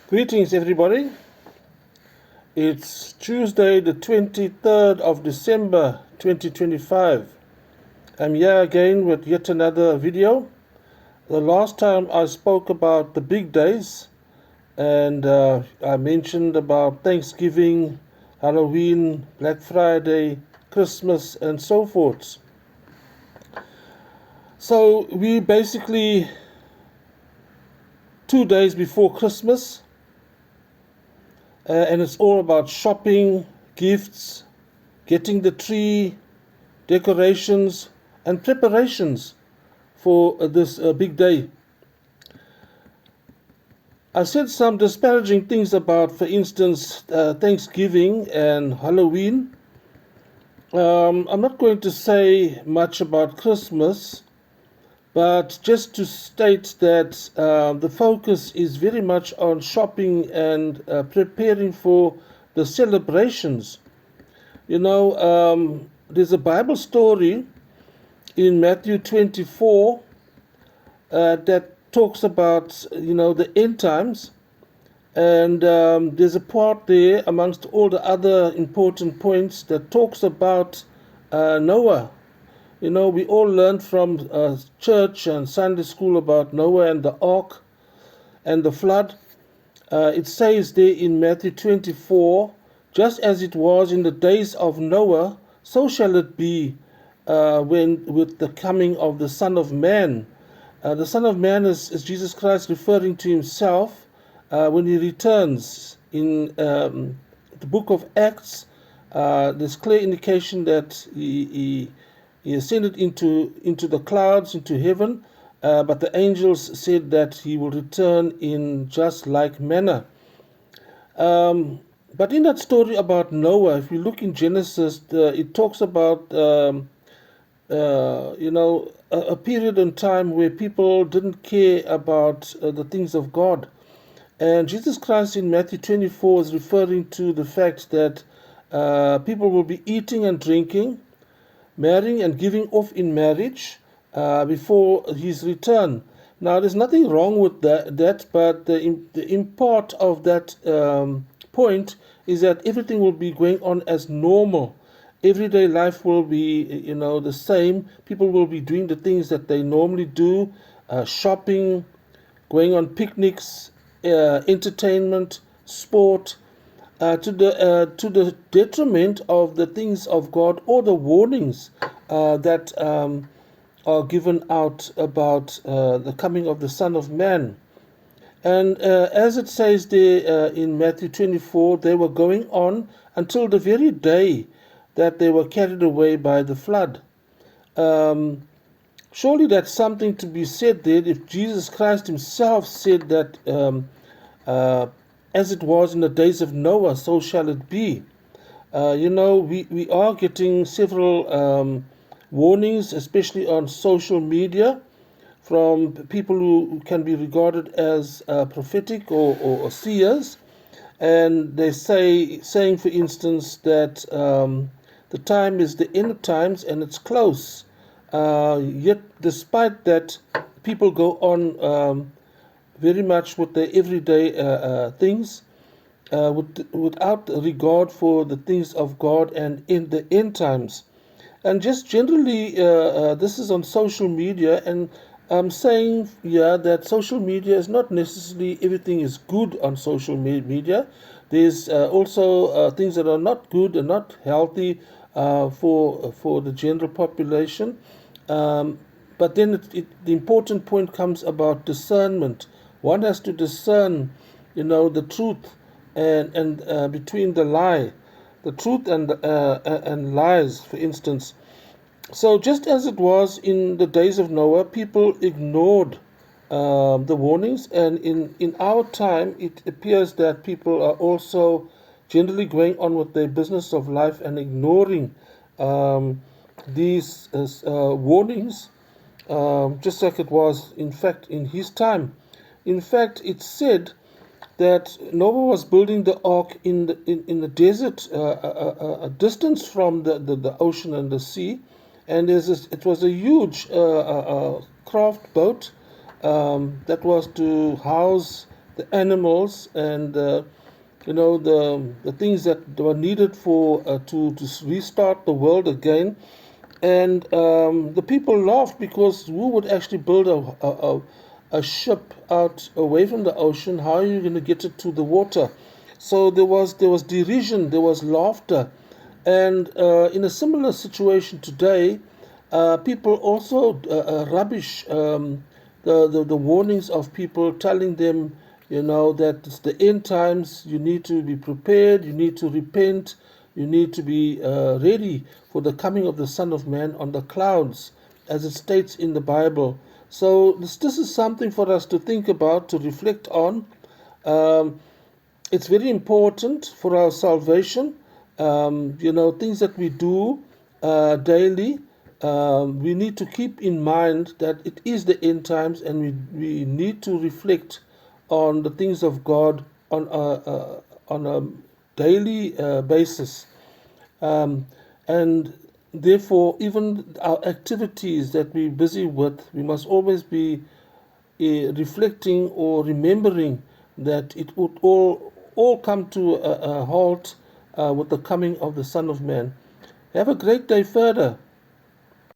Greetings, everybody. It's Tuesday, the 23rd of December 2025. I'm here again with yet another video. The last time I spoke about the big days, and I mentioned about Thanksgiving, Halloween, Black Friday, Christmas, and so forth. So we basically 2 days before Christmas. And it's all about shopping, gifts, getting the tree, decorations, and preparations for this big day. I said some disparaging things about, for instance, Thanksgiving and Halloween. I'm not going to say much about Christmas, but just to state that the focus is very much on shopping and preparing for the celebrations. You know, there's a Bible story in Matthew 24 that talks about, the end times. And there's a part there amongst all the other important points that talks about Noah. You know, we all learned from church and Sunday school about Noah and the ark and the flood. It says there in Matthew 24, just as it was in the days of Noah, so shall it be when with the coming of the Son of Man. The Son of Man is Jesus Christ referring to himself when he returns. In the book of Acts, there's clear indication that he ascended into the clouds, into heaven, but the angels said that he will return in just like manner. But in that story about Noah, if you look in Genesis, it talks about a period in time where people didn't care about the things of God. And Jesus Christ in Matthew 24 is referring to the fact that people will be eating and drinking, marrying and giving off in marriage before his return. Now, there's nothing wrong with that, but the import of that point is that everything will be going on as normal. Everyday life will be, the same. People will be doing the things that they normally do, shopping, going on picnics, entertainment, sport, to the detriment of the things of God or the warnings that are given out about the coming of the Son of Man. And as it says there in Matthew 24, they were going on until the very day that they were carried away by the flood. Surely that's something to be said there. If Jesus Christ himself said that as it was in the days of Noah, so shall it be. We are getting several warnings, especially on social media, from people who can be regarded as prophetic or seers. And they saying, for instance, that the time is the end times and it's close. Yet, despite that, people go on very much with their everyday things, without regard for the things of God and in the end times. And just generally, this is on social media, and I'm saying here that social media is not necessarily everything is good on social media. There's also things that are not good and not healthy for the general population. But then the important point comes about discernment. One has to discern, the truth and between the truth and lies, for instance. So just as it was in the days of Noah, people ignored the warnings, and in our time, it appears that people are also generally going on with their business of life and ignoring these warnings, just like it was, in fact, in his time. In fact, it's said that Noah was building the ark in the desert, a distance from the ocean and the sea, and it was a huge craft boat that was to house the animals, and the things that were needed for to restart the world again. And the people laughed because who would actually build a ship out away from the ocean? How are you going to get it to the water? So there was derision, there was laughter, and in a similar situation today, people also rubbish the warnings of people, telling them, that it's the end times. You need to be prepared. You need to repent. You need to be ready for the coming of the Son of Man on the clouds, as it states in the Bible. So this is something for us to think about, to reflect on. Um, it's very important for our salvation. Things that we do daily, we need to keep in mind that it is the end times, and we need to reflect on the things of God on a daily basis. Um, and therefore, even our activities that we're busy with, we must always be reflecting or remembering that it would all come to a halt with the coming of the Son of Man. Have a great day further.